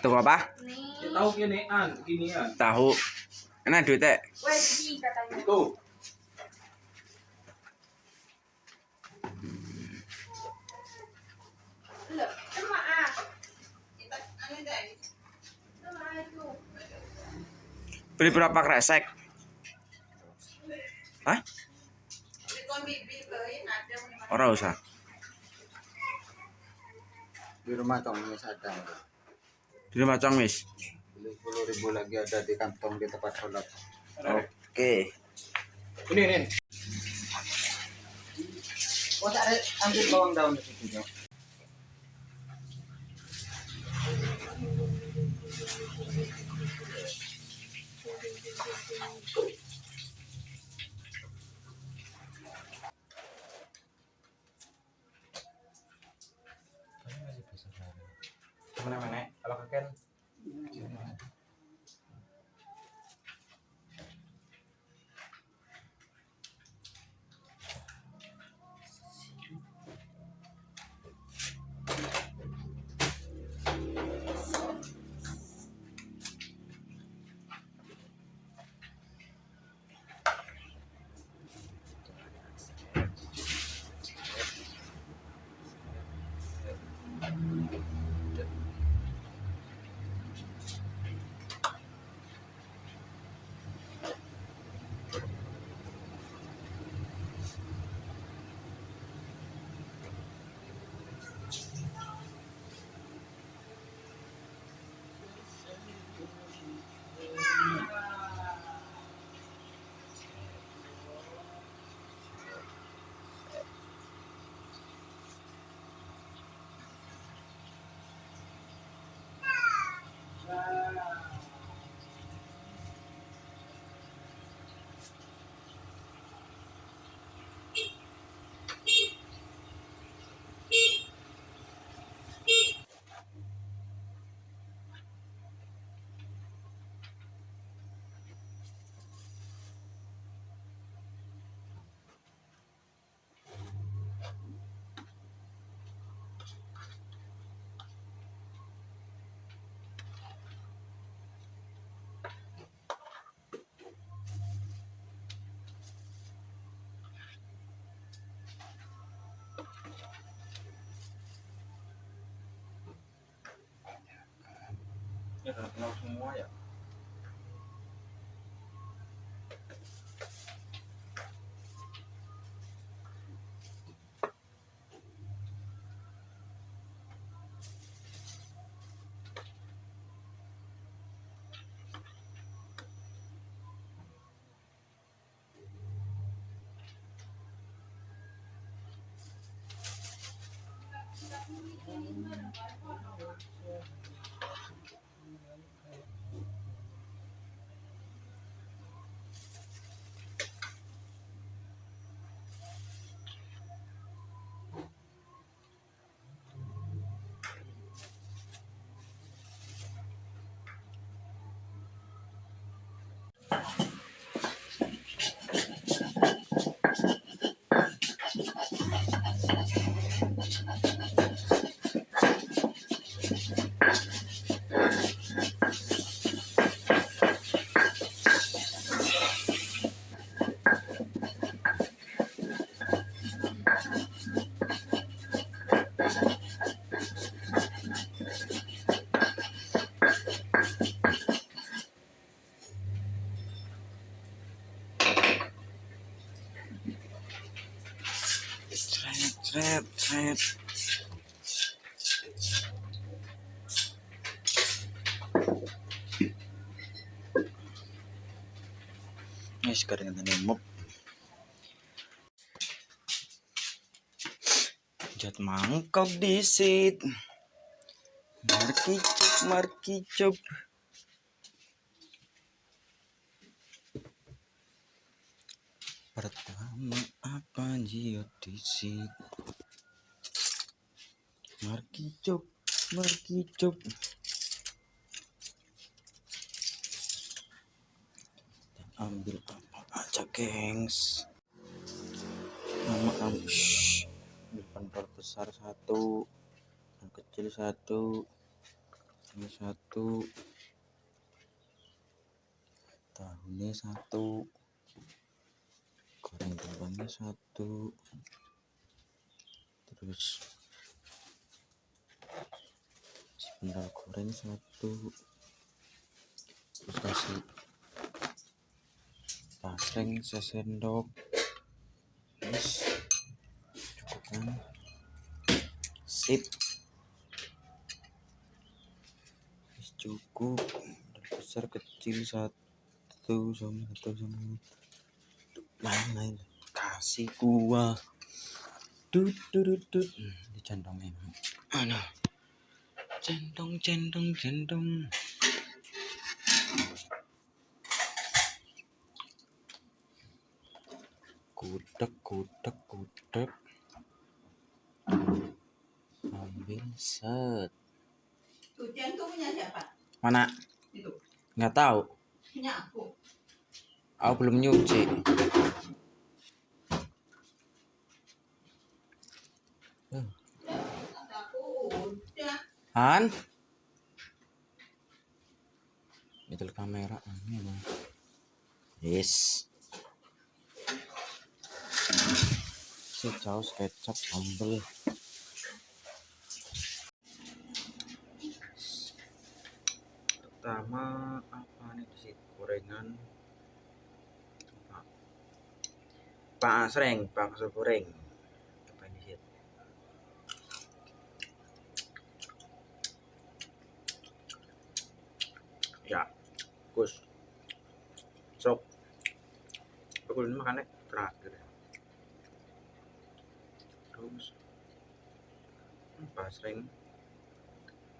Tuh apa? Tahu ginian. Tahu. Enak duitnya. Tuh. Beli berapa kresek? Hah? Ora usah. Di rumah Congmis ada. Di rumah Congmis. Beli 10.000 lagi ada di kantong di tempat sholat. Oke. Ini. Oh, saya ambil bawang daun di situ. Mana? Kalau kakek. Ya kenal semua ya. Cret. Ini sekarang dengan mob. Jat mangkok disit. Markicuk. Pertama apa jiot disit. Markicuk. Ambil apa aja, gengs. Nama ambil pentol besar 1, yang kecil 1. ini satu, tahunya satu, goreng bawangnya satu, terus sambal goreng satu, terus kasih basreng sesendok, terus cukup kan, sip, terus cukup, besar kecil satu sama main-main, kasih kuah, dudut, dicentongin, aduh, centong, kudek, ambil set. Cucian tuh punya siapa? Mana? Itu. Nggak tahu. Punya aku. Aku belum nyuci. Kata aku udah. Han? Itu kamera ini bang. Yes. Si saus kecap sambal. Pertama apa nih di sini gorengan? Pak Sreng, bakso goreng. Apa ini sih? Ya, Gus. Sok. Aku ini makannya terakhir. Terus pasreng.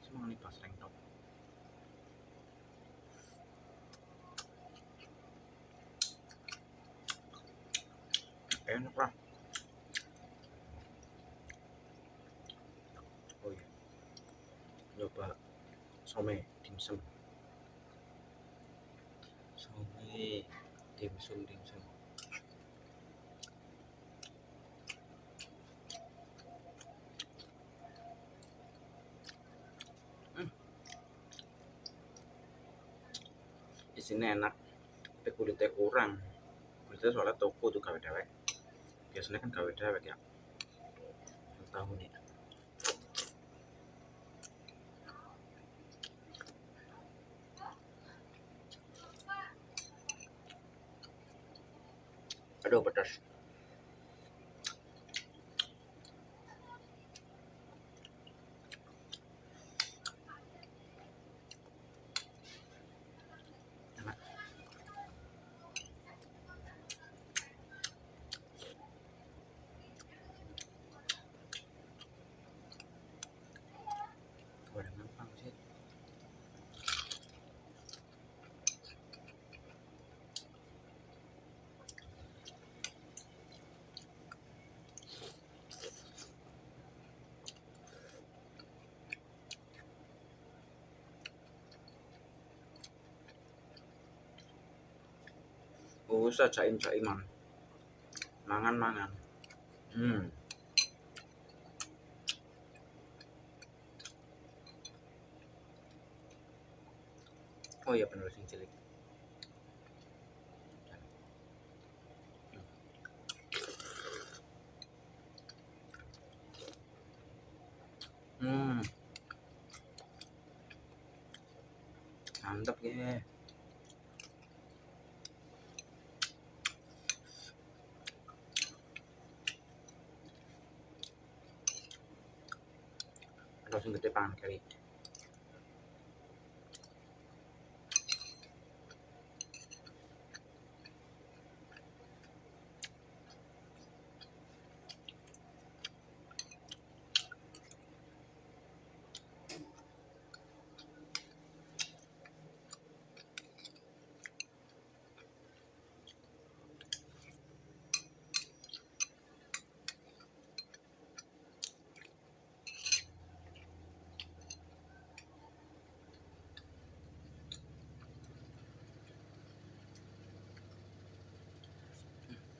Semua nih pasreng dong. Enak lah. Oh iya. Coba some dimsum. Dimsum. Di sini enak, tapi kulitnya kurang. Kulitnya soalnya toko tuh gawe dewek. Biasanya kan gawe dewek ya. Tahu nih. Aduh pedas. Enak. Gorengan pangsit. Usah caiman. Mangan. Oh iya bener sing cilik. Mantap ya. Langsung gede pangan kali.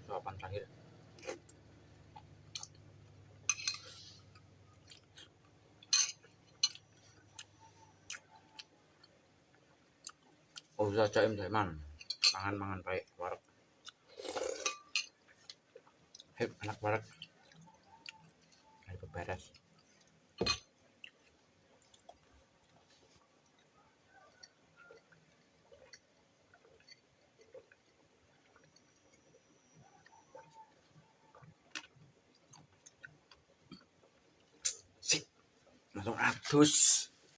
Jawaban terakhir. Oh, bisa jaim man. Mangan baik warek. Hei, anak warek. Ayo beres. Sip. Langsung adus.